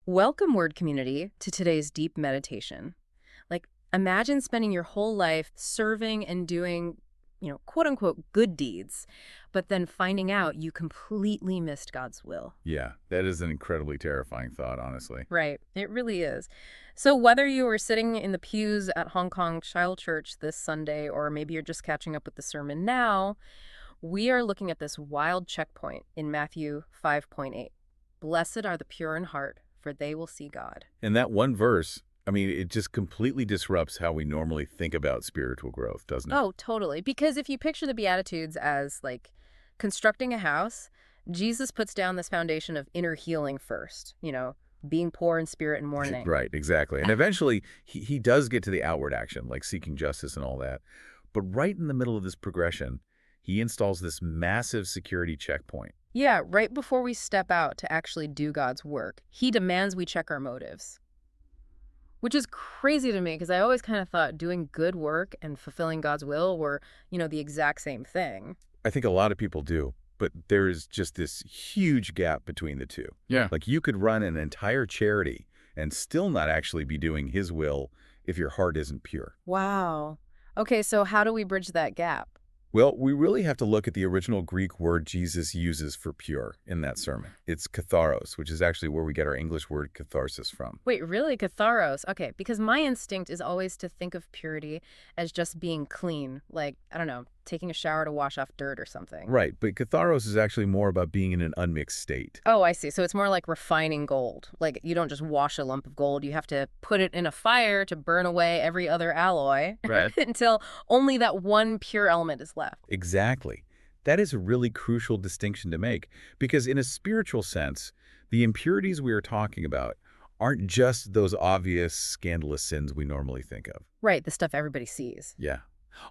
Welcome, word community, to today's deep meditation. Like, imagine spending your whole life serving and doing, quote unquote, good deeds, but then finding out you completely missed God's will. Yeah, that is an incredibly terrifying thought, honestly. Right, it really is. So, whether you were sitting in the pews at Hong Kong Cheil Church this Sunday, or maybe you're just catching up with the sermon now, we are looking at this wild checkpoint in Matthew 5:8. Blessed are the pure in heart, for they will see God. And that one verse, I mean, it just completely disrupts how we normally think about spiritual growth, doesn't it? Oh, totally. Because if you picture the Beatitudes as like constructing a house, Jesus puts down this foundation of inner healing first, being poor in spirit and mourning. Right, exactly. And eventually, he does get to the outward action, like seeking justice and all that. But right in the middle of this progression, he installs this massive security checkpoint. Yeah, right before we step out to actually do God's work, he demands we check our motives. Which is crazy to me because I always kind of thought doing good work and fulfilling God's will were, the exact same thing. I think a lot of people do, but there is just this huge gap between the two. Yeah. Like you could run an entire charity and still not actually be doing his will if your heart isn't pure. Wow. Okay, so how do we bridge that gap? Well, we really have to look at the original Greek word Jesus uses for pure in that sermon. It's katharos, which is actually where we get our English word catharsis from. Wait, really? Katharos? Okay, because my instinct is always to think of purity as just being clean, like, I don't know, taking a shower to wash off dirt or something. Right, but katharos is actually more about being in an unmixed state. Oh, I see. So it's more like refining gold. Like, you don't just wash a lump of gold. You have to put it in a fire to burn away every other alloy Right. until only that one pure element is left. Exactly. That is a really crucial distinction to make, because in a spiritual sense, the impurities we are talking about aren't just those obvious, scandalous sins we normally think of. Right, the stuff everybody sees. Yeah.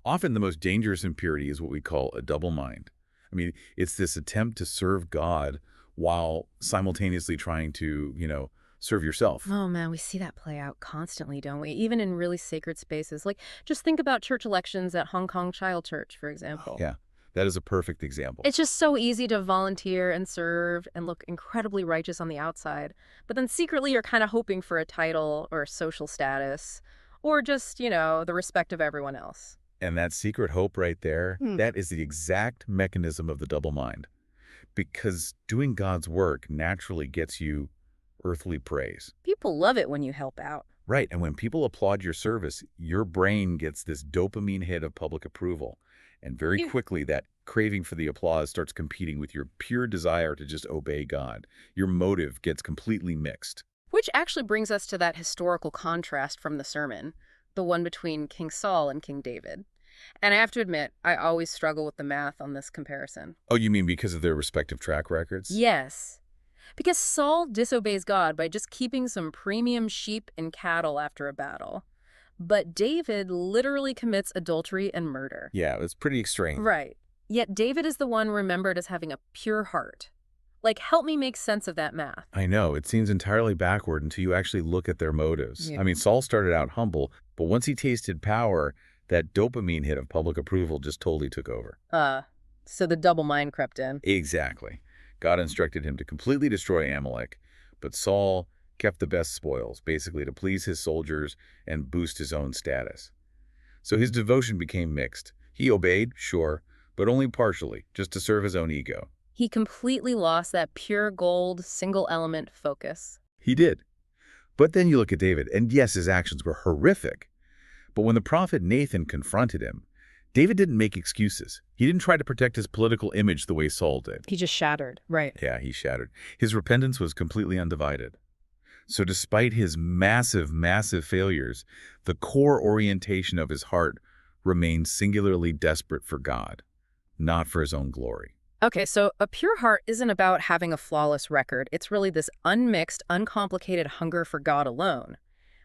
Often the most dangerous impurity is what we call a double mind. I mean, it's this attempt to serve God while simultaneously trying to, serve yourself. Oh man, we see that play out constantly, don't we? Even in really sacred spaces. Like, just think about church elections at Hong Kong Child Church, for example. Yeah, that is a perfect example. It's just so easy to volunteer and serve and look incredibly righteous on the outside. But then secretly you're kind of hoping for a title or social status or just, the respect of everyone else. And that secret hope right there, that is the exact mechanism of the double mind. Because doing God's work naturally gets you earthly praise. People love it when you help out. Right, and when people applaud your service, your brain gets this dopamine hit of public approval. And very quickly, that craving for the applause starts competing with your pure desire to just obey God. Your motive gets completely mixed. Which actually brings us to that historical contrast from the sermon, the one between King Saul and King David. And I have to admit, I always struggle with the math on this comparison. Oh, you mean because of their respective track records? Yes. Because Saul disobeys God by just keeping some premium sheep and cattle after a battle. But David literally commits adultery and murder. Yeah, it's pretty extreme. Right. Yet David is the one remembered as having a pure heart. Like, help me make sense of that math. I know, it seems entirely backward until you actually look at their motives. Yeah. I mean, Saul started out humble, but once he tasted power, that dopamine hit of public approval just totally took over. So the double mind crept in. Exactly. God instructed him to completely destroy Amalek, but Saul kept the best spoils, basically to please his soldiers and boost his own status. So his devotion became mixed. He obeyed, sure, but only partially, just to serve his own ego. He completely lost that pure gold, single element focus. He did. But then you look at David, and yes, his actions were horrific. But when the prophet Nathan confronted him, David didn't make excuses. He didn't try to protect his political image the way Saul did. He just shattered. Right. Yeah, he shattered. His repentance was completely undivided. So despite his massive, massive failures, the core orientation of his heart remained singularly desperate for God, not for his own glory. Okay, so a pure heart isn't about having a flawless record. It's really this unmixed, uncomplicated hunger for God alone.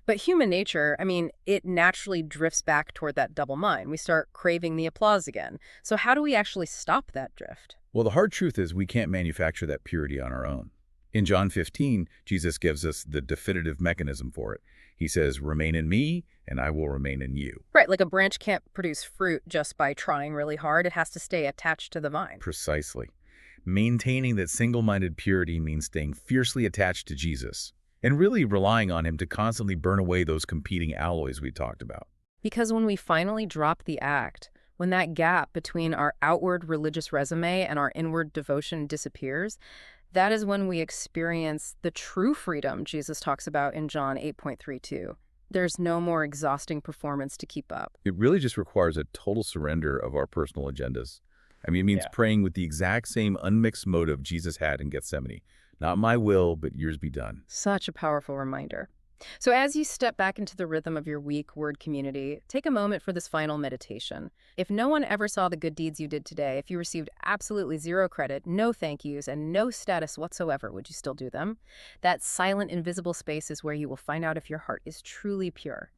But human nature, it naturally drifts back toward that double mind. We start craving the applause again. So how do we actually stop that drift? Well, the hard truth is we can't manufacture that purity on our own. In John 15, Jesus gives us the definitive mechanism for it. He says, "Remain in me, and I will remain in you." Right, like a branch can't produce fruit just by trying really hard. It has to stay attached to the vine. Precisely. Maintaining that single-minded purity means staying fiercely attached to Jesus and really relying on him to constantly burn away those competing alloys we talked about. Because when we finally drop the act, when that gap between our outward religious resume and our inward devotion disappears, that is when we experience the true freedom Jesus talks about in John 8.32. There's no more exhausting performance to keep up. It really just requires a total surrender of our personal agendas. I mean, it means Yeah. praying with the exact same unmixed motive Jesus had in Gethsemane. Not my will, but yours be done. Such a powerful reminder. So, as you step back into the rhythm of your week word community, take a moment for this final meditation. If no one ever saw the good deeds you did today, if you received absolutely zero credit, no thank yous, and no status whatsoever, would you still do them? That silent, invisible space is where you will find out if your heart is truly pure.